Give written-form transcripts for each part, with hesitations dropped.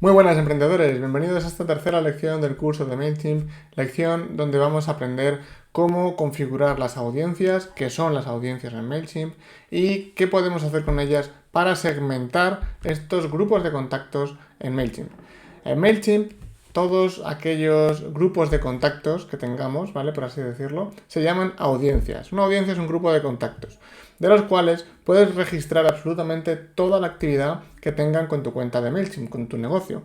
Muy buenas emprendedores, bienvenidos a esta tercera lección del curso de MailChimp, lección donde vamos a aprender cómo configurar las audiencias, qué son las audiencias en MailChimp y qué podemos hacer con ellas para segmentar estos grupos de contactos en MailChimp. En MailChimp, todos aquellos grupos de contactos que tengamos, ¿vale? Por así decirlo, se llaman audiencias. Una audiencia es un grupo de contactos, de los cuales puedes registrar absolutamente toda la actividad que tengan con tu cuenta de MailChimp, con tu negocio.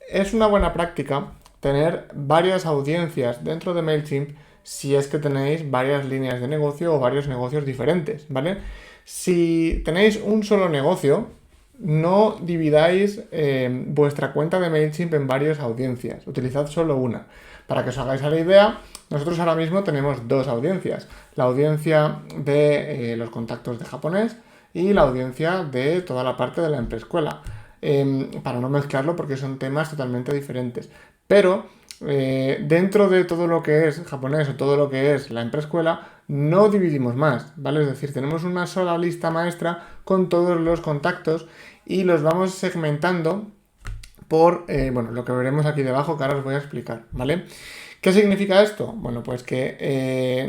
Es una buena práctica tener varias audiencias dentro de MailChimp si es que tenéis varias líneas de negocio o varios negocios diferentes, ¿vale? Si tenéis un solo negocio, no dividáis vuestra cuenta de MailChimp en varias audiencias, utilizad solo una. Para que os hagáis a la idea, nosotros ahora mismo tenemos dos audiencias, la audiencia de los contactos de japonés y la audiencia de toda la parte de la emprescuela, para no mezclarlo porque son temas totalmente diferentes. Pero dentro de todo lo que es japonés o todo lo que es la emprescuela, no dividimos más, ¿vale? Es decir, tenemos una sola lista maestra con todos los contactos y los vamos segmentando por, lo que veremos aquí debajo, que ahora os voy a explicar, ¿vale? ¿Qué significa esto? Bueno, pues que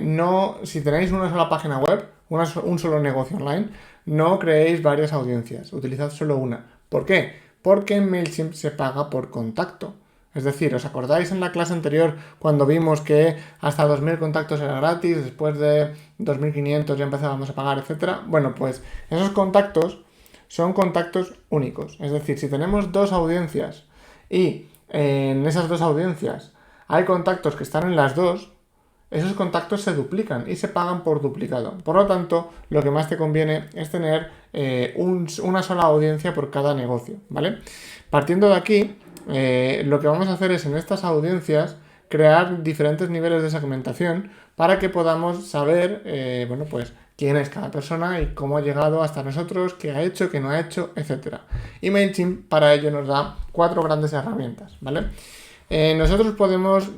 si tenéis una sola página web, un solo negocio online, no creéis varias audiencias, utilizad solo una. ¿Por qué? Porque en MailChimp se paga por contacto. Es decir, ¿os acordáis en la clase anterior cuando vimos que hasta 2.000 contactos era gratis, después de 2.500 ya empezábamos a pagar, etcétera? Bueno, pues esos contactos son contactos únicos. Es decir, si tenemos dos audiencias y en esas dos audiencias hay contactos que están en las dos, esos contactos se duplican y se pagan por duplicado. Por lo tanto, lo que más te conviene es tener una sola audiencia por cada negocio, ¿vale? Partiendo de aquí, lo que vamos a hacer es en estas audiencias crear diferentes niveles de segmentación para que podamos saber, quién es cada persona y cómo ha llegado hasta nosotros, qué ha hecho, qué no ha hecho, etc. Y MailChimp para ello nos da 4 grandes herramientas, ¿vale? Nosotros podemos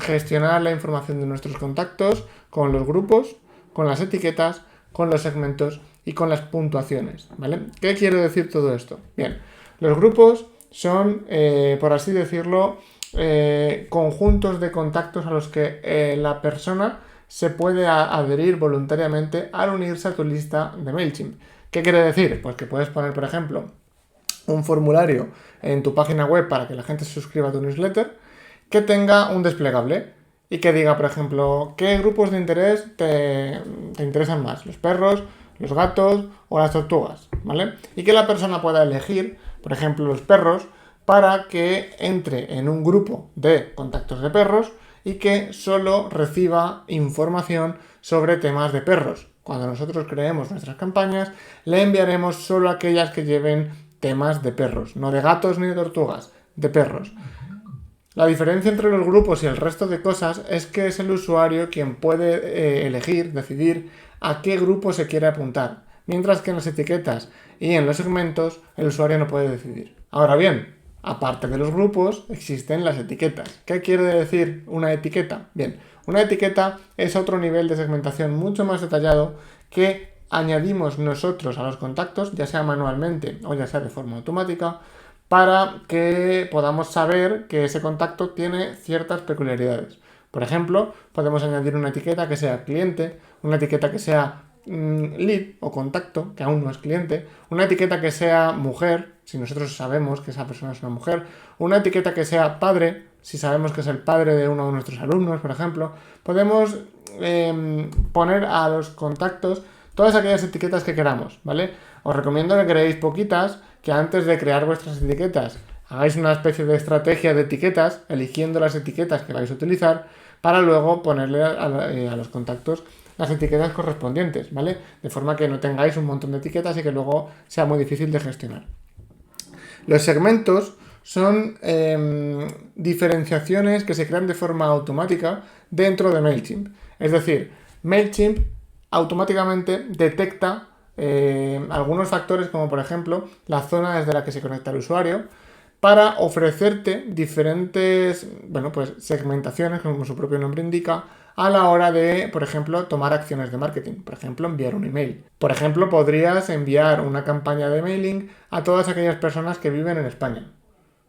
gestionar la información de nuestros contactos con los grupos, con las etiquetas, con los segmentos y con las puntuaciones, ¿vale? ¿Qué quiere decir todo esto? Bien, los grupos son, por así decirlo, conjuntos de contactos a los que la persona se puede adherir voluntariamente al unirse a tu lista de MailChimp. ¿Qué quiere decir? Pues que puedes poner, por ejemplo, un formulario en tu página web para que la gente se suscriba a tu newsletter que tenga un desplegable y que diga, por ejemplo, qué grupos de interés te interesan más, los perros, los gatos o las tortugas, ¿vale? Y que la persona pueda elegir, por ejemplo, los perros para que entre en un grupo de contactos de perros y que solo reciba información sobre temas de perros. Cuando nosotros creemos nuestras campañas, le enviaremos solo aquellas que lleven temas de perros, no de gatos ni de tortugas, de perros. La diferencia entre los grupos y el resto de cosas es que es el usuario quien puede elegir, decidir a qué grupo se quiere apuntar, mientras que en las etiquetas y en los segmentos el usuario no puede decidir. Ahora bien, aparte de los grupos, existen las etiquetas. ¿Qué quiere decir una etiqueta? Bien, una etiqueta es otro nivel de segmentación mucho más detallado que añadimos nosotros a los contactos, ya sea manualmente o ya sea de forma automática, para que podamos saber que ese contacto tiene ciertas peculiaridades. Por ejemplo, podemos añadir una etiqueta que sea cliente, una etiqueta que sea lead o contacto, que aún no es cliente, una etiqueta que sea mujer, si nosotros sabemos que esa persona es una mujer, una etiqueta que sea padre, si sabemos que es el padre de uno de nuestros alumnos, por ejemplo. Podemos poner a los contactos todas aquellas etiquetas que queramos, ¿vale? Os recomiendo que creéis poquitas, que antes de crear vuestras etiquetas hagáis una especie de estrategia de etiquetas, eligiendo las etiquetas que vais a utilizar, para luego ponerle a los contactos las etiquetas correspondientes, ¿vale? De forma que no tengáis un montón de etiquetas y que luego sea muy difícil de gestionar. Los segmentos son diferenciaciones que se crean de forma automática dentro de MailChimp. Es decir, MailChimp automáticamente detecta algunos factores como por ejemplo la zona desde la que se conecta el usuario para ofrecerte diferentes segmentaciones, como su propio nombre indica, a la hora de, por ejemplo, tomar acciones de marketing. Por ejemplo, enviar un email. Por ejemplo, podrías enviar una campaña de mailing a todas aquellas personas que viven en España.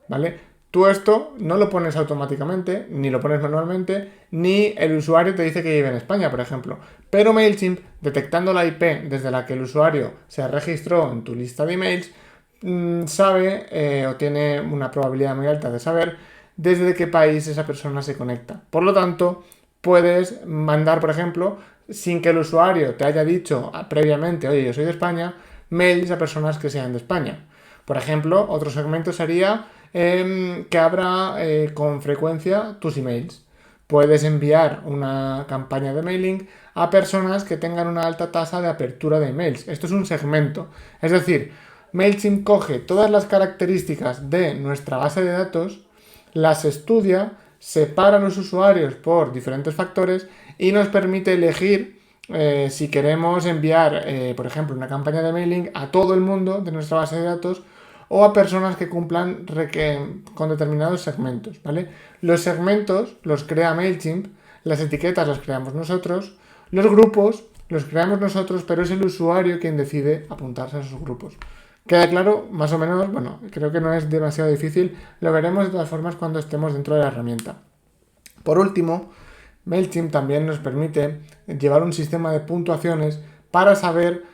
¿vale? Tú esto no lo pones automáticamente, ni lo pones manualmente, ni el usuario te dice que vive en España, por ejemplo. Pero MailChimp, detectando la IP desde la que el usuario se registró en tu lista de emails, sabe o tiene una probabilidad muy alta de saber desde qué país esa persona se conecta. Por lo tanto, puedes mandar, por ejemplo, sin que el usuario te haya dicho previamente, oye, yo soy de España, mails a personas que sean de España. Por ejemplo, otro segmento sería que abra con frecuencia tus emails. Puedes enviar una campaña de mailing a personas que tengan una alta tasa de apertura de emails. Esto es un segmento. Es decir, MailChimp coge todas las características de nuestra base de datos, las estudia, separa a los usuarios por diferentes factores y nos permite elegir si queremos enviar, por ejemplo, una campaña de mailing a todo el mundo de nuestra base de datos o a personas que cumplan con determinados segmentos, ¿vale? Los segmentos los crea MailChimp, las etiquetas las creamos nosotros, los grupos los creamos nosotros, pero es el usuario quien decide apuntarse a esos grupos. ¿Queda claro? Más o menos, bueno, creo que no es demasiado difícil, lo veremos de todas formas cuando estemos dentro de la herramienta. Por último, MailChimp también nos permite llevar un sistema de puntuaciones para saber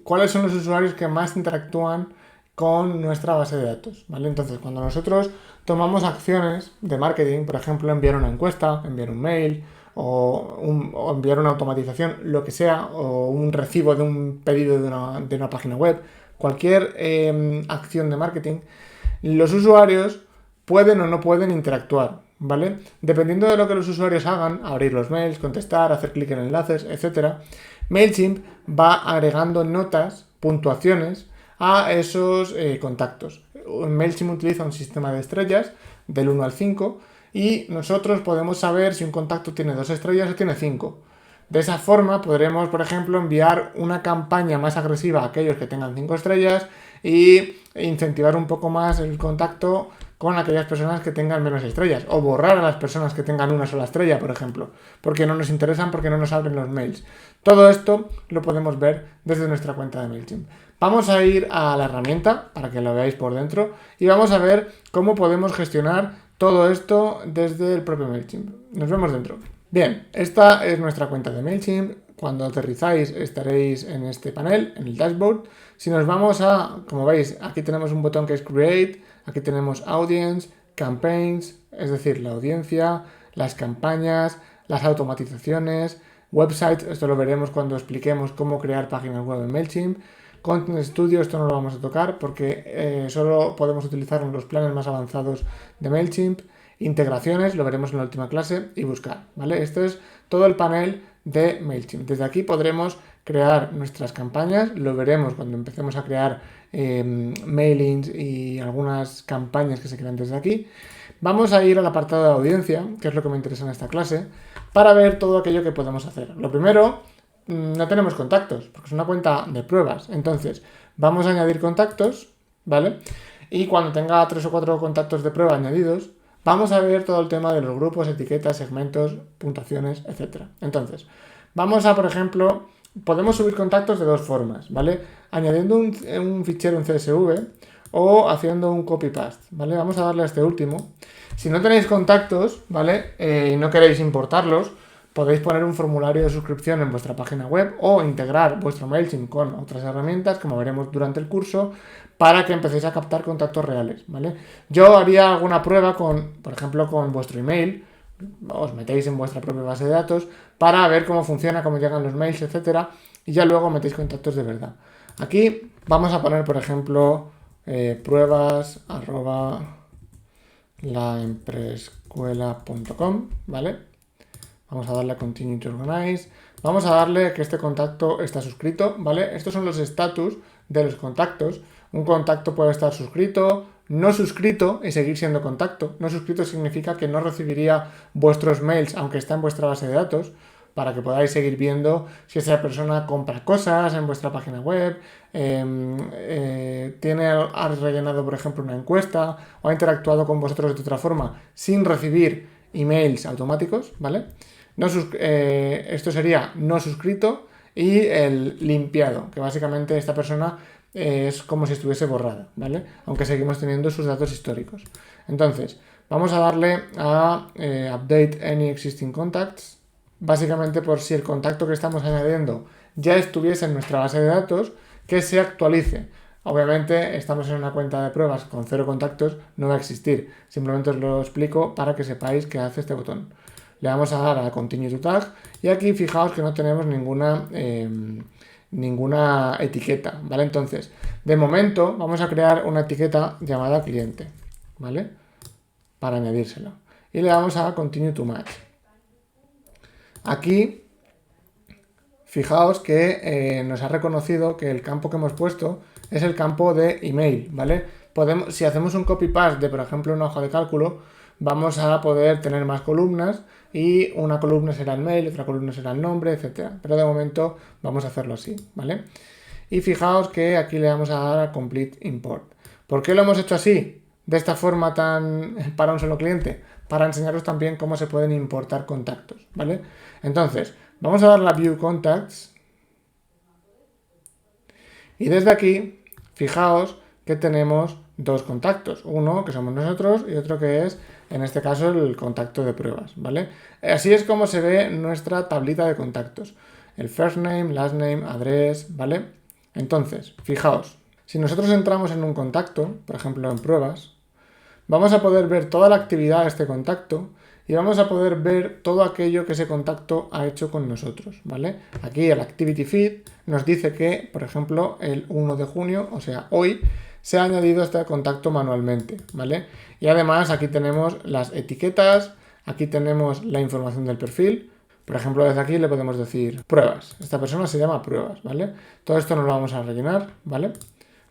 cuáles son los usuarios que más interactúan con nuestra base de datos, ¿vale? Entonces, cuando nosotros tomamos acciones de marketing, por ejemplo, enviar una encuesta, enviar un mail o enviar una automatización, lo que sea, o un recibo de un pedido de una página web, cualquier acción de marketing, los usuarios pueden o no pueden interactuar, ¿vale? Dependiendo de lo que los usuarios hagan, abrir los mails, contestar, hacer clic en enlaces, etc., MailChimp va agregando notas, puntuaciones a esos contactos. MailChimp utiliza un sistema de estrellas del 1 al 5 y nosotros podemos saber si un contacto tiene 2 estrellas o tiene 5. De esa forma podremos, por ejemplo, enviar una campaña más agresiva a aquellos que tengan 5 estrellas y incentivar un poco más el contacto con aquellas personas que tengan menos estrellas, o borrar a las personas que tengan una sola estrella, por ejemplo, porque no nos interesan, porque no nos abren los mails. Todo esto lo podemos ver desde nuestra cuenta de MailChimp. Vamos a ir a la herramienta para que lo veáis por dentro y vamos a ver cómo podemos gestionar todo esto desde el propio MailChimp. Nos vemos dentro. Bien, esta es nuestra cuenta de MailChimp. Cuando aterrizáis estaréis en este panel, en el dashboard. Si nos vamos a, como veis, aquí tenemos un botón que es Create, aquí tenemos Audience, Campaigns, es decir, la audiencia, las campañas, las automatizaciones, websites, esto lo veremos cuando expliquemos cómo crear páginas web en MailChimp. Content Studio, esto no lo vamos a tocar porque solo podemos utilizar los planes más avanzados de MailChimp. Integraciones, lo veremos en la última clase, y buscar, ¿vale? Esto es todo el panel de MailChimp. Desde aquí podremos crear nuestras campañas, lo veremos cuando empecemos a crear mailings y algunas campañas que se crean desde aquí. Vamos a ir al apartado de audiencia, que es lo que me interesa en esta clase, para ver todo aquello que podemos hacer. Lo primero, no tenemos contactos, porque es una cuenta de pruebas. Entonces, vamos a añadir contactos, ¿vale? Y cuando tenga 3 o 4 contactos de prueba añadidos, vamos a ver todo el tema de los grupos, etiquetas, segmentos, puntuaciones, etc. Entonces, vamos a, por ejemplo, podemos subir contactos de dos formas, ¿vale? Añadiendo un fichero en CSV o haciendo un copy-paste, ¿vale? Vamos a darle a este último. Si no tenéis contactos, ¿vale? Y no queréis importarlos, podéis poner un formulario de suscripción en vuestra página web o integrar vuestro MailChimp con otras herramientas, como veremos durante el curso, para que empecéis a captar contactos reales, ¿vale? Yo haría alguna prueba con, por ejemplo, con vuestro email, os metéis en vuestra propia base de datos para ver cómo funciona, cómo llegan los mails, etcétera, y ya luego metéis contactos de verdad. Aquí vamos a poner, por ejemplo, pruebas@laemprescuela.com, ¿vale? Vamos a darle a Continue to Organize. Vamos a darle a que este contacto está suscrito, ¿vale? Estos son los estatus de los contactos. Un contacto puede estar suscrito, no suscrito y seguir siendo contacto. No suscrito significa que no recibiría vuestros mails aunque está en vuestra base de datos, para que podáis seguir viendo si esa persona compra cosas en vuestra página web, ha rellenado, por ejemplo, una encuesta o ha interactuado con vosotros de otra forma sin recibir emails automáticos, ¿vale? Esto sería no suscrito, y el limpiado, que básicamente esta persona es como si estuviese borrada, ¿vale? Aunque seguimos teniendo sus datos históricos. Entonces, vamos a darle a Update Any Existing Contacts, básicamente por si el contacto que estamos añadiendo ya estuviese en nuestra base de datos, que se actualice. Obviamente estamos en una cuenta de pruebas con 0 contactos, no va a existir. Simplemente os lo explico para que sepáis qué hace este botón. Le vamos a dar a Continue to Tag y aquí fijaos que no tenemos ninguna etiqueta, ¿vale? Entonces, de momento vamos a crear una etiqueta llamada cliente, ¿vale? Para añadírsela. Y le damos a Continue to Match. Aquí, fijaos que nos ha reconocido que el campo que hemos puesto es el campo de email, ¿vale? Si hacemos un copy-paste de, por ejemplo, una hoja de cálculo, vamos a poder tener más columnas y una columna será el mail, otra columna será el nombre, etcétera. Pero de momento vamos a hacerlo así, ¿vale? Y fijaos que aquí le vamos a dar a Complete Import. ¿Por qué lo hemos hecho así? De esta forma para un solo cliente, para enseñaros también cómo se pueden importar contactos, ¿vale? Entonces, vamos a dar la View Contacts y desde aquí, fijaos que tenemos dos contactos, uno que somos nosotros y otro que es, en este caso, el contacto de pruebas, ¿vale? Así es como se ve nuestra tablita de contactos, el first name, last name, address, ¿vale? Entonces, fijaos, si nosotros entramos en un contacto, por ejemplo en pruebas, vamos a poder ver toda la actividad de este contacto y vamos a poder ver todo aquello que ese contacto ha hecho con nosotros, ¿vale? Aquí el Activity Feed nos dice que, por ejemplo, el 1 de junio, o sea, hoy, se ha añadido este contacto manualmente, ¿vale? Y además aquí tenemos las etiquetas, aquí tenemos la información del perfil. Por ejemplo, desde aquí le podemos decir pruebas. Esta persona se llama pruebas, ¿vale? Todo esto nos lo vamos a rellenar, ¿vale?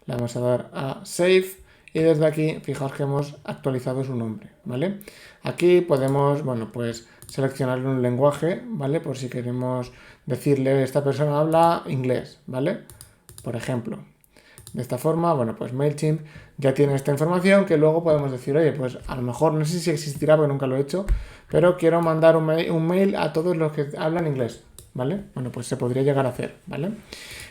Le vamos a dar a Save y desde aquí, fijaos que hemos actualizado su nombre, ¿vale? Aquí podemos, bueno, pues seleccionarle un lenguaje, ¿vale? Por si queremos decirle, esta persona habla inglés, ¿vale? Por ejemplo. De esta forma, bueno, pues MailChimp ya tiene esta información que luego podemos decir, oye, pues a lo mejor, no sé si existirá porque nunca lo he hecho, pero quiero mandar un mail a todos los que hablan inglés, ¿vale? Bueno, pues se podría llegar a hacer, ¿vale?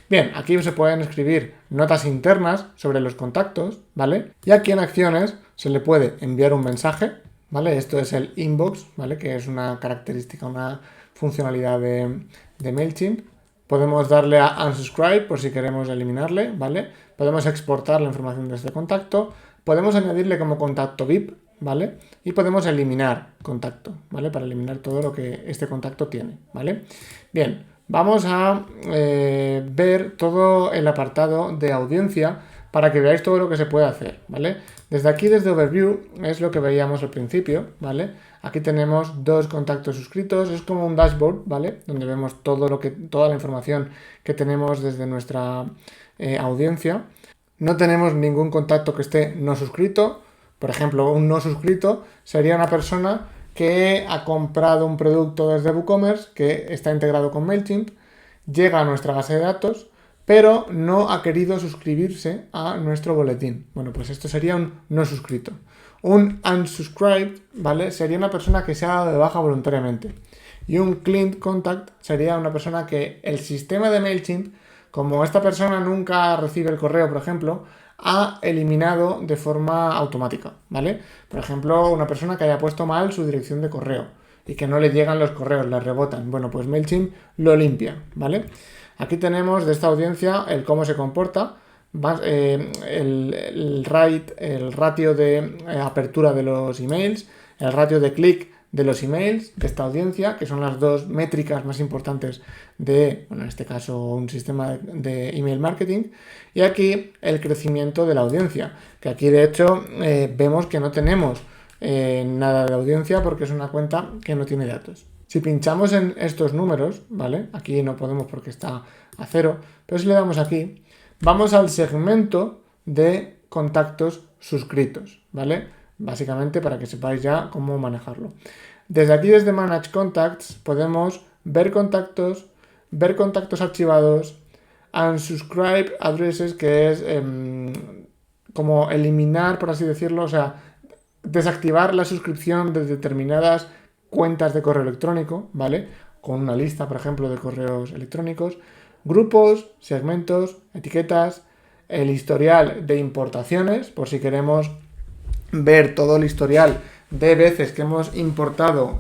Bien, aquí se pueden escribir notas internas sobre los contactos, ¿vale? Y aquí en acciones se le puede enviar un mensaje, ¿vale? Esto es el inbox, ¿vale? Que es una característica, una funcionalidad de MailChimp. Podemos darle a unsubscribe por si queremos eliminarle, ¿vale? Podemos exportar la información de este contacto. Podemos añadirle como contacto VIP, ¿vale? Y podemos eliminar contacto, ¿vale? Para eliminar todo lo que este contacto tiene, ¿vale? Bien, vamos a ver todo el apartado de audiencia para que veáis todo lo que se puede hacer, ¿vale? Desde aquí, desde Overview, es lo que veíamos al principio, ¿vale? Aquí tenemos dos contactos suscritos, es como un dashboard, ¿vale? Donde vemos toda la información que tenemos desde nuestra audiencia. No tenemos ningún contacto que esté no suscrito. Por ejemplo, un no suscrito sería una persona que ha comprado un producto desde WooCommerce, que está integrado con MailChimp, llega a nuestra base de datos, pero no ha querido suscribirse a nuestro boletín. Bueno, pues esto sería un no suscrito. Un unsubscribed, ¿vale? Sería una persona que se ha dado de baja voluntariamente. Y un cleaned contact sería una persona que el sistema de MailChimp, como esta persona nunca recibe el correo, por ejemplo, ha eliminado de forma automática, ¿vale? Por ejemplo, una persona que haya puesto mal su dirección de correo y que no le llegan los correos, le rebotan. Bueno, pues MailChimp lo limpia, ¿vale? Aquí tenemos de esta audiencia el cómo se comporta, el ratio de apertura de los emails, el ratio de clic de los emails de esta audiencia, que son las dos métricas más importantes de, bueno, en este caso, un sistema de email marketing. Y aquí el crecimiento de la audiencia, que aquí de hecho vemos que no tenemos nada de audiencia porque es una cuenta que no tiene datos. Si pinchamos en estos números, ¿vale? Aquí no podemos porque está a 0, pero si le damos aquí, vamos al segmento de contactos suscritos, ¿vale? Básicamente para que sepáis ya cómo manejarlo. Desde aquí, desde Manage Contacts, podemos ver contactos archivados, unsubscribe addresses, que es como eliminar, por así decirlo, o sea, desactivar la suscripción de determinadas cuentas de correo electrónico, ¿vale? Con una lista, por ejemplo, de correos electrónicos, grupos, segmentos, etiquetas, el historial de importaciones, por si queremos ver todo el historial de veces que hemos importado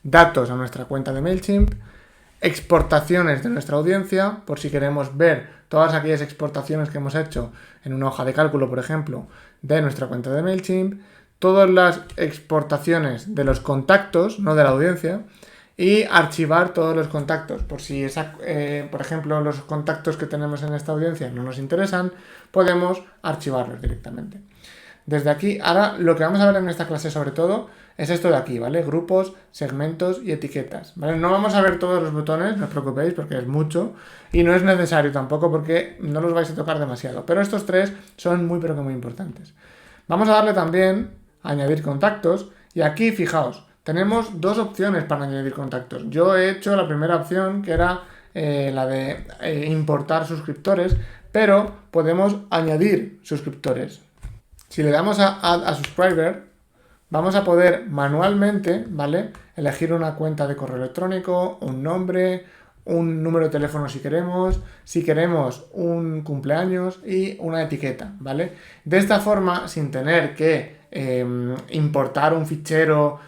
datos a nuestra cuenta de MailChimp, exportaciones de nuestra audiencia, por si queremos ver todas aquellas exportaciones que hemos hecho en una hoja de cálculo, por ejemplo, de nuestra cuenta de MailChimp, todas las exportaciones de los contactos, no de la audiencia, y archivar todos los contactos. Por si, por ejemplo, los contactos que tenemos en esta audiencia no nos interesan, podemos archivarlos directamente. Desde aquí, ahora lo que vamos a ver en esta clase sobre todo es esto de aquí, ¿vale? Grupos, segmentos y etiquetas, ¿vale? No vamos a ver todos los botones, no os preocupéis porque es mucho y no es necesario tampoco porque no los vais a tocar demasiado, pero estos tres son muy pero que muy importantes. Vamos a darle también a añadir contactos y aquí, fijaos, tenemos dos opciones para añadir contactos. Yo he hecho la primera opción que era la de importar suscriptores, pero podemos añadir suscriptores. Si le damos a Add a Subscriber, vamos a poder manualmente, ¿vale?, elegir una cuenta de correo electrónico, un nombre, un número de teléfono si queremos un cumpleaños y una etiqueta, ¿vale? De esta forma, sin tener que importar un fichero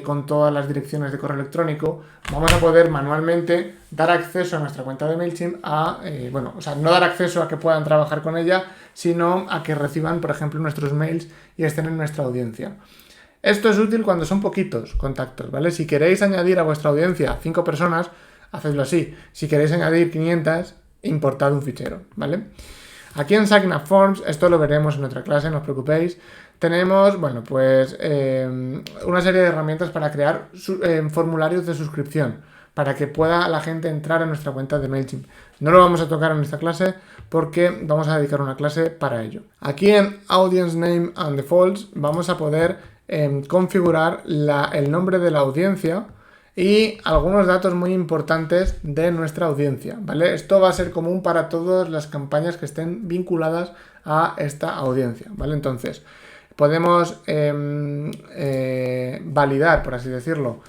con todas las direcciones de correo electrónico, vamos a poder manualmente dar acceso a nuestra cuenta de MailChimp no dar acceso a que puedan trabajar con ella, sino a que reciban, por ejemplo, nuestros mails y estén en nuestra audiencia. Esto es útil cuando son poquitos contactos, ¿vale? Si queréis añadir a vuestra audiencia 5 personas, hacedlo así. Si queréis añadir 500, importad un fichero, ¿vale? Aquí en Sign Up Forms, esto lo veremos en otra clase, no os preocupéis, tenemos, una serie de herramientas para crear formularios de suscripción, para que pueda la gente entrar en nuestra cuenta de MailChimp. No lo vamos a tocar en esta clase porque vamos a dedicar una clase para ello. Aquí en Audience Name and Defaults vamos a poder configurar el nombre de la audiencia y algunos datos muy importantes de nuestra audiencia, ¿vale? Esto va a ser común para todas las campañas que estén vinculadas a esta audiencia, ¿vale? Entonces, podemos validar, por así decirlo,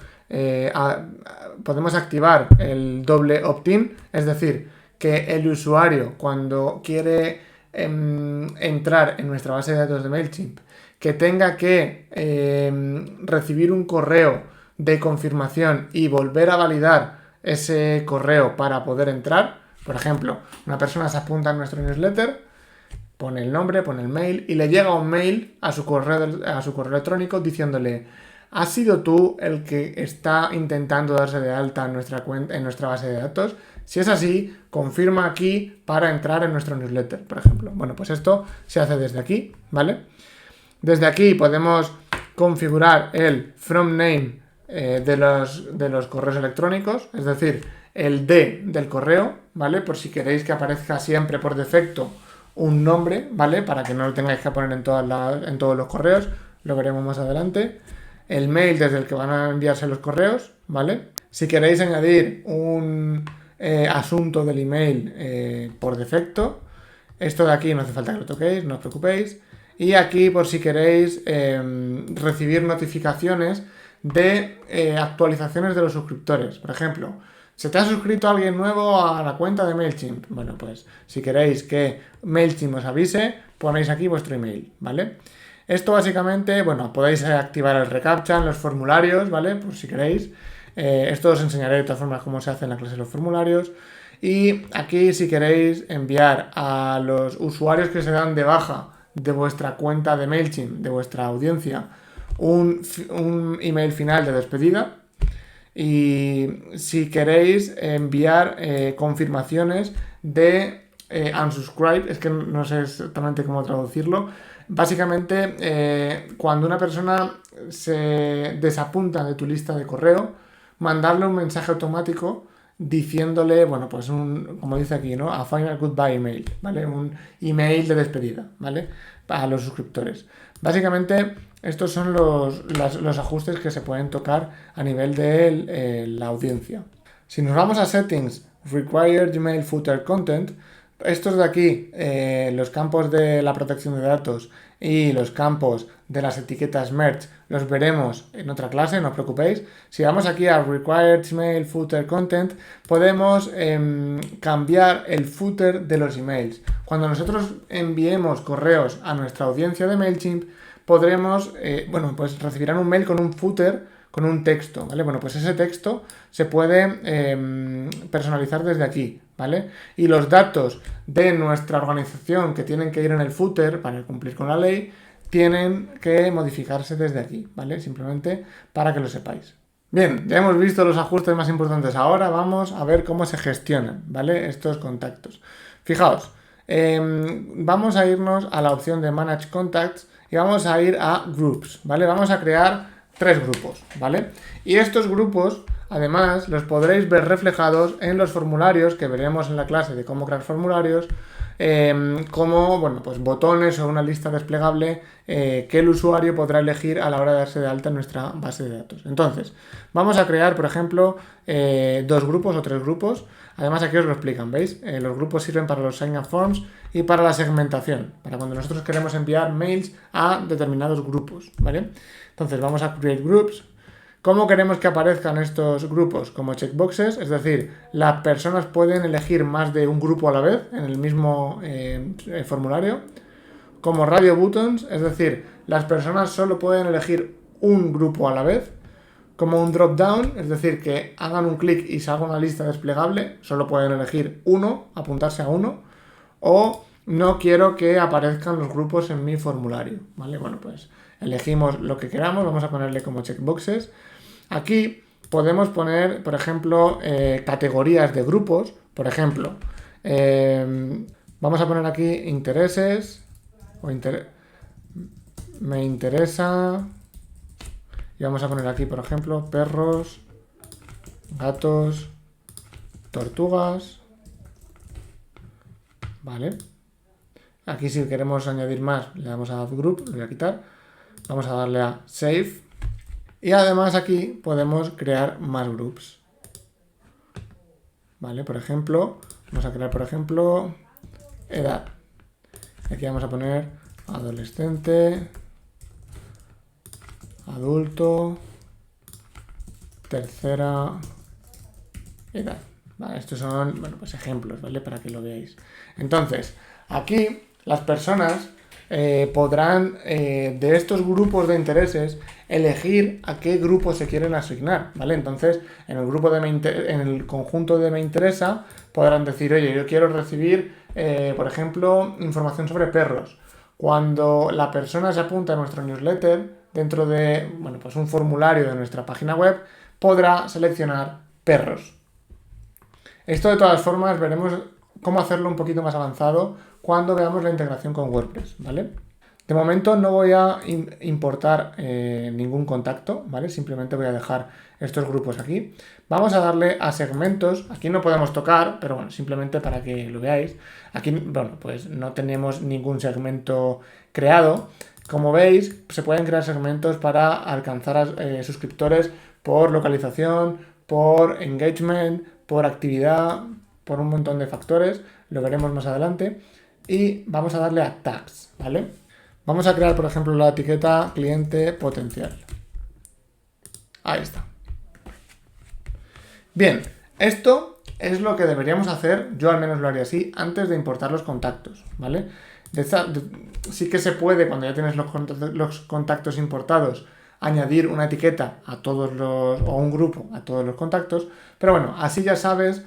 podemos activar el doble opt-in, es decir, que el usuario cuando quiere entrar en nuestra base de datos de MailChimp, que tenga que recibir un correo de confirmación y volver a validar ese correo para poder entrar. Por ejemplo, una persona se apunta a nuestro newsletter, pone el nombre, pone el mail y le llega un mail a su correo electrónico diciéndole: ¿has sido tú el que está intentando darse de alta en nuestra base de datos? Si es así, confirma aquí para entrar en nuestro newsletter, por ejemplo. Bueno, pues esto se hace desde aquí, ¿vale? Desde aquí podemos configurar el from name de los correos electrónicos, es decir, el D del correo, ¿vale? Por si queréis que aparezca siempre por defecto un nombre, ¿vale? Para que no lo tengáis que poner en todos los correos, lo veremos más adelante. El mail desde el que van a enviarse los correos, ¿vale? Si queréis añadir un asunto del email por defecto, esto de aquí no hace falta que lo toquéis, no os preocupéis. Y aquí, por si queréis recibir notificaciones de actualizaciones de los suscriptores. Por ejemplo, ¿se te ha suscrito alguien nuevo a la cuenta de MailChimp? Bueno, pues si queréis que MailChimp os avise, ponéis aquí vuestro email, ¿vale? Esto básicamente, podéis activar el reCAPTCHA en los formularios, ¿vale? Por si queréis. Esto os enseñaré de todas formas cómo se hace en la clase de los formularios. Y aquí, si queréis enviar a los usuarios que se dan de baja de vuestra cuenta de MailChimp, de vuestra audiencia, un email final de despedida, y si queréis enviar confirmaciones de unsubscribe, es que no sé exactamente cómo traducirlo. Básicamente, cuando una persona se desapunta de tu lista de correo, mandarle un mensaje automático diciéndole, como dice aquí, ¿no? A final goodbye email, ¿vale? Un email de despedida, ¿vale? A los suscriptores. Básicamente, estos son los ajustes que se pueden tocar a nivel de la audiencia. Si nos vamos a Settings, Required Gmail Footer Content, estos de aquí, los campos de la protección de datos y los campos de las etiquetas merge los veremos en otra clase, no os preocupéis. Si vamos aquí a Required Email Footer Content, podemos cambiar el footer de los emails. Cuando nosotros enviemos correos a nuestra audiencia de MailChimp, podremos, pues recibirán un mail con un footer, con un texto, ¿vale? Bueno, pues ese texto se puede personalizar desde aquí, ¿vale? Y los datos de nuestra organización que tienen que ir en el footer para cumplir con la ley, tienen que modificarse desde aquí, ¿vale? Simplemente para que lo sepáis. Bien, ya hemos visto los ajustes más importantes. Ahora vamos a ver cómo se gestionan, ¿vale? Estos contactos. Fijaos, vamos a irnos a la opción de Manage Contacts y vamos a ir a Groups, ¿vale? Vamos a crear 3 grupos, ¿vale? Y estos grupos, además, los podréis ver reflejados en los formularios que veremos en la clase de cómo crear formularios, como, pues botones o una lista desplegable que el usuario podrá elegir a la hora de darse de alta en nuestra base de datos. Entonces, vamos a crear, por ejemplo, 2 grupos o 3 grupos. Además, aquí os lo explican, ¿veis? Los grupos sirven para los sign-up forms y para la segmentación, para cuando nosotros queremos enviar mails a determinados grupos, ¿vale? Entonces, vamos a create groups. ¿Cómo queremos que aparezcan estos grupos? Como checkboxes, es decir, las personas pueden elegir más de un grupo a la vez en el mismo formulario. Como radio buttons, es decir, las personas solo pueden elegir un grupo a la vez. Como un drop down, es decir, que hagan un clic y salga una lista desplegable, solo pueden elegir uno, apuntarse a uno, o no quiero que aparezcan los grupos en mi formulario, ¿vale? Bueno, pues elegimos lo que queramos, vamos a ponerle como checkboxes. Aquí podemos poner, por ejemplo, categorías de grupos, por ejemplo, vamos a poner aquí intereses, me interesa. Y vamos a poner aquí, por ejemplo, perros, gatos, tortugas. Vale. Aquí si queremos añadir más, le damos a Add Group, lo voy a quitar. Vamos a darle a Save. Y además aquí podemos crear más groups. Vale, por ejemplo, vamos a crear, por ejemplo, edad. Aquí vamos a poner adolescente, adulto, tercera edad. Vale, estos son, pues ejemplos, ¿vale? Para que lo veáis. Entonces, aquí las personas podrán, de estos grupos de intereses, elegir a qué grupo se quieren asignar, ¿vale? Entonces, en el conjunto de me interesa, podrán decir, oye, yo quiero recibir, por ejemplo, información sobre perros. Cuando la persona se apunta a nuestro newsletter, dentro de pues un formulario de nuestra página web, podrá seleccionar perros. Esto de todas formas veremos cómo hacerlo un poquito más avanzado cuando veamos la integración con WordPress, ¿vale? De momento no voy a importar ningún contacto, ¿vale? Simplemente voy a dejar estos grupos aquí. Vamos a darle a segmentos. Aquí no podemos tocar, pero bueno, simplemente para que lo veáis. Aquí, pues no tenemos ningún segmento creado. Como veis, se pueden crear segmentos para alcanzar a suscriptores por localización, por engagement, por actividad, por un montón de factores. Lo veremos más adelante. Y vamos a darle a tags, ¿vale? Vamos a crear, por ejemplo, la etiqueta cliente potencial. Ahí está. Bien, esto es lo que deberíamos hacer, yo al menos lo haría así, antes de importar los contactos, ¿vale? Sí que se puede, cuando ya tienes los contactos importados, añadir una etiqueta a todos o un grupo a todos los contactos, pero bueno, así ya sabes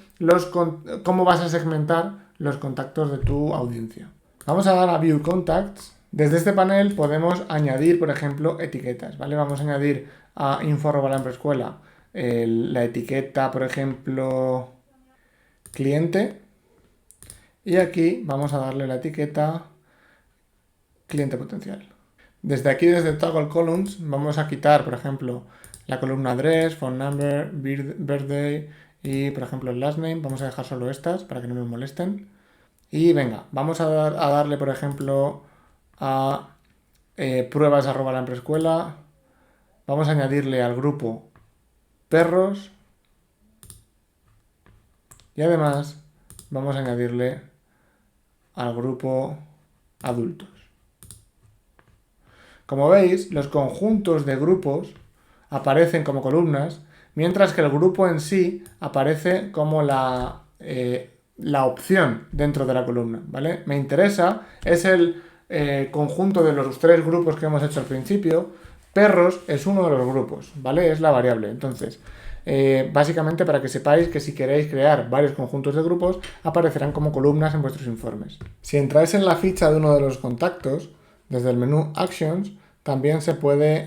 cómo vas a segmentar los contactos de tu audiencia. Vamos a dar a View Contacts. Desde este panel podemos añadir, por ejemplo, etiquetas, ¿vale? Vamos a añadir a info@laemprescuela la etiqueta, por ejemplo, cliente, y aquí vamos a darle la etiqueta cliente potencial. Desde aquí, desde Toggle Columns, vamos a quitar, por ejemplo, la columna address, phone number, birthday y, por ejemplo, el last name. Vamos a dejar solo estas para que no nos molesten. Y venga, vamos a darle, por ejemplo, a pruebas@laemprescuela. Vamos a añadirle al grupo perros. Y además vamos a añadirle al grupo adultos. Como veis, los conjuntos de grupos aparecen como columnas, mientras que el grupo en sí aparece como la opción dentro de la columna, ¿vale? Me interesa, es el conjunto de los 3 grupos que hemos hecho al principio. Perros es uno de los grupos, ¿vale? Es la variable. Entonces, básicamente para que sepáis que si queréis crear varios conjuntos de grupos, aparecerán como columnas en vuestros informes. Si entráis en la ficha de uno de los contactos, desde el menú Actions, también se puede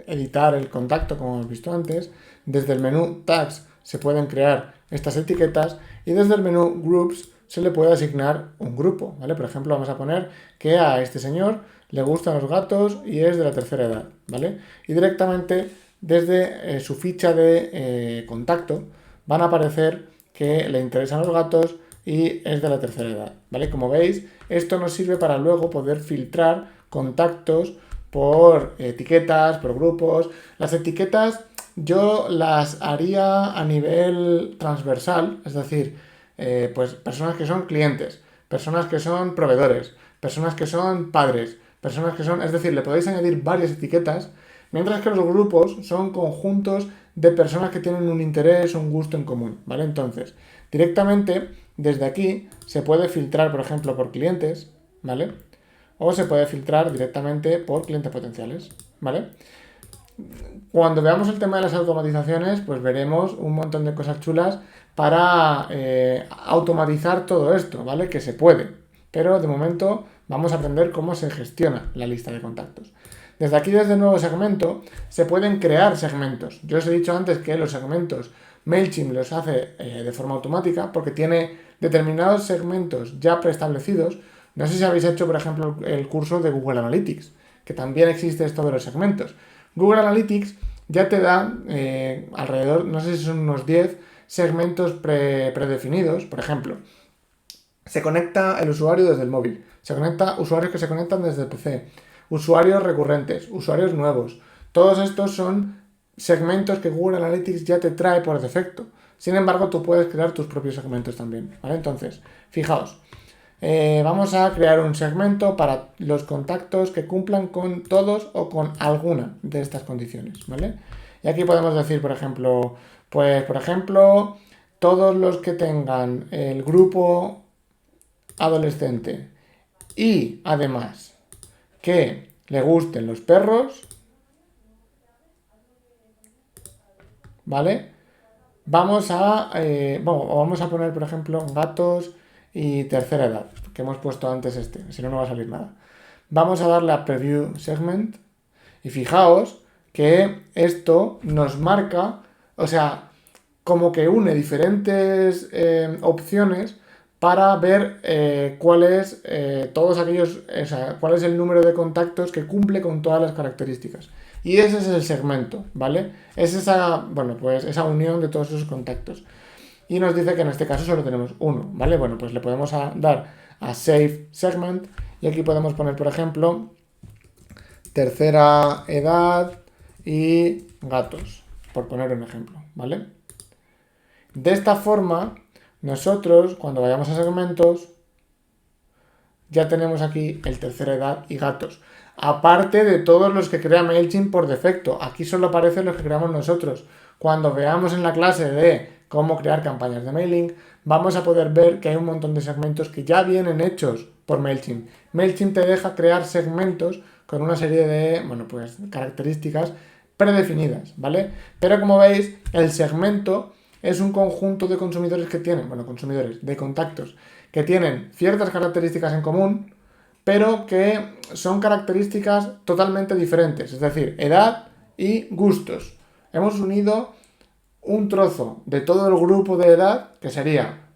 editar el contacto, como hemos visto antes. Desde el menú Tags se pueden crear estas etiquetas y desde el menú Groups se le puede asignar un grupo, ¿vale? Por ejemplo, vamos a poner que a este señor le gustan los gatos y es de la tercera edad, ¿vale? Y directamente desde su ficha de contacto van a aparecer que le interesan los gatos y es de la tercera edad, ¿vale? Como veis, esto nos sirve para luego poder filtrar contactos por etiquetas, por grupos. Las etiquetas yo las haría a nivel transversal, es decir, pues personas que son clientes, personas que son proveedores, personas que son padres, personas que son... Es decir, le podéis añadir varias etiquetas, mientras que los grupos son conjuntos de personas que tienen un interés o un gusto en común, ¿vale? Entonces, directamente desde aquí se puede filtrar, por ejemplo, por clientes, ¿vale? O se puede filtrar directamente por clientes potenciales, ¿vale? Cuando veamos el tema de las automatizaciones, pues veremos un montón de cosas chulas para automatizar todo esto, ¿vale? Que se puede, pero de momento vamos a aprender cómo se gestiona la lista de contactos. Desde aquí, desde el nuevo segmento, se pueden crear segmentos. Yo os he dicho antes que los segmentos MailChimp los hace de forma automática porque tiene determinados segmentos ya preestablecidos. No sé si habéis hecho, por ejemplo, el curso de Google Analytics, que también existe esto de los segmentos. Google Analytics ya te da alrededor, no sé si son unos 10 segmentos predefinidos. Por ejemplo, se conecta el usuario desde el móvil, se conecta usuarios que se conectan desde el PC, usuarios recurrentes, usuarios nuevos. Todos estos son segmentos que Google Analytics ya te trae por defecto. Sin embargo, tú puedes crear tus propios segmentos también, ¿vale? Entonces, fijaos, vamos a crear un segmento para los contactos que cumplan con todos o con alguna de estas condiciones, ¿vale? Y aquí podemos decir, por ejemplo, todos los que tengan el grupo adolescente y además que le gusten los perros, ¿vale? Vamos a poner, por ejemplo, gatos y tercera edad, que hemos puesto antes si no, no va a salir nada. Vamos a darle a Preview Segment y fijaos que esto nos marca, o sea, como que une diferentes opciones para ver cuál es cuál es el número de contactos que cumple con todas las características. Y ese es el segmento, ¿vale? Es esa unión de todos esos contactos. Y nos dice que en este caso solo tenemos uno, ¿vale? Bueno, pues le podemos dar a Save Segment y aquí podemos poner, por ejemplo, tercera edad y gatos, por poner un ejemplo, ¿vale? De esta forma, nosotros, cuando vayamos a segmentos, ya tenemos aquí el tercera edad y gatos. Aparte de todos los que crea MailChimp por defecto. Aquí solo aparecen los que creamos nosotros. Cuando veamos en la clase de cómo crear campañas de mailing, vamos a poder ver que hay un montón de segmentos que ya vienen hechos por MailChimp. MailChimp te deja crear segmentos con una serie de, características predefinidas, ¿vale? Pero como veis, el segmento es un conjunto de consumidores que tienen, de contactos, que tienen ciertas características en común, pero que son características totalmente diferentes, es decir, edad y gustos. Hemos unido un trozo de todo el grupo de edad, que sería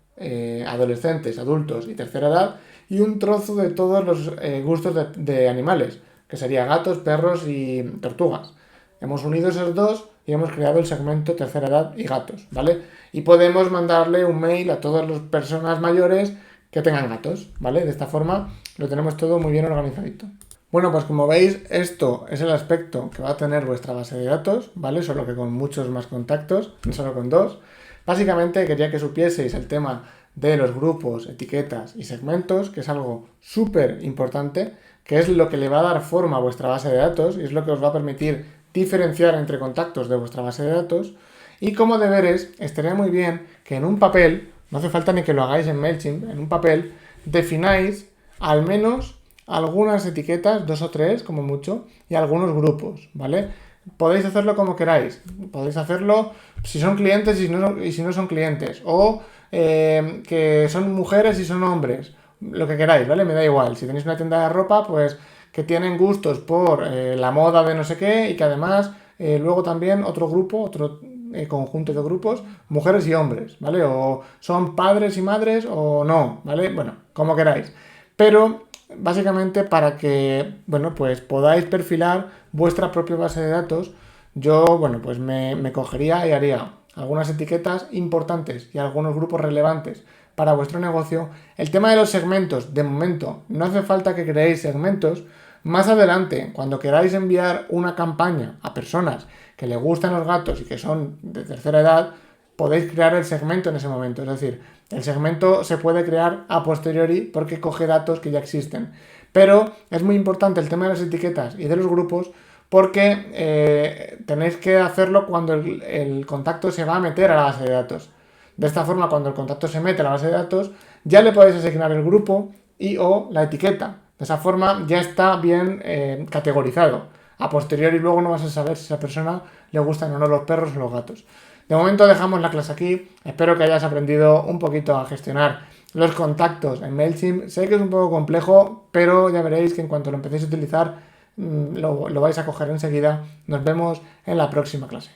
adolescentes, adultos y tercera edad, y un trozo de todos los gustos de animales, que sería gatos, perros y tortugas. Hemos unido esos dos y hemos creado el segmento tercera edad y gatos, ¿vale? Y podemos mandarle un mail a todas las personas mayores que tengan gatos, ¿vale? De esta forma lo tenemos todo muy bien organizadito. Bueno, pues como veis, esto es el aspecto que va a tener vuestra base de datos, ¿vale? Solo que con muchos más contactos, no solo con 2. Básicamente quería que supieseis el tema de los grupos, etiquetas y segmentos, que es algo súper importante, que es lo que le va a dar forma a vuestra base de datos y es lo que os va a permitir diferenciar entre contactos de vuestra base de datos. Y como deberes, estaría muy bien que en un papel, no hace falta ni que lo hagáis en MailChimp, en un papel defináis al menos algunas etiquetas, 2 o 3 como mucho, y algunos grupos, ¿vale? Podéis hacerlo como queráis, podéis hacerlo si son clientes y si no son clientes, o que son mujeres y son hombres, lo que queráis, ¿vale? Me da igual, si tenéis una tienda de ropa, pues que tienen gustos por la moda de no sé qué y que además luego también otro grupo, otro conjunto de grupos, mujeres y hombres, ¿vale? O son padres y madres o no, ¿vale? Bueno, como queráis. Pero básicamente para que, bueno, pues podáis perfilar vuestra propia base de datos, yo, bueno, pues me cogería y haría algunas etiquetas importantes y algunos grupos relevantes para vuestro negocio. El tema de los segmentos, de momento, no hace falta que creéis segmentos. Más adelante, cuando queráis enviar una campaña a personas que les gustan los gatos y que son de tercera edad, podéis crear el segmento en ese momento. Es decir, el segmento se puede crear a posteriori porque coge datos que ya existen. Pero es muy importante el tema de las etiquetas y de los grupos porque tenéis que hacerlo cuando el contacto se va a meter a la base de datos. De esta forma, cuando el contacto se mete a la base de datos, ya le podéis asignar el grupo y o la etiqueta. De esa forma ya está bien categorizado. A posteriori luego no vas a saber si a esa persona le gustan o no los perros o los gatos. De momento dejamos la clase aquí. Espero que hayas aprendido un poquito a gestionar los contactos en MailChimp. Sé que es un poco complejo, pero ya veréis que en cuanto lo empecéis a utilizar lo vais a coger enseguida. Nos vemos en la próxima clase.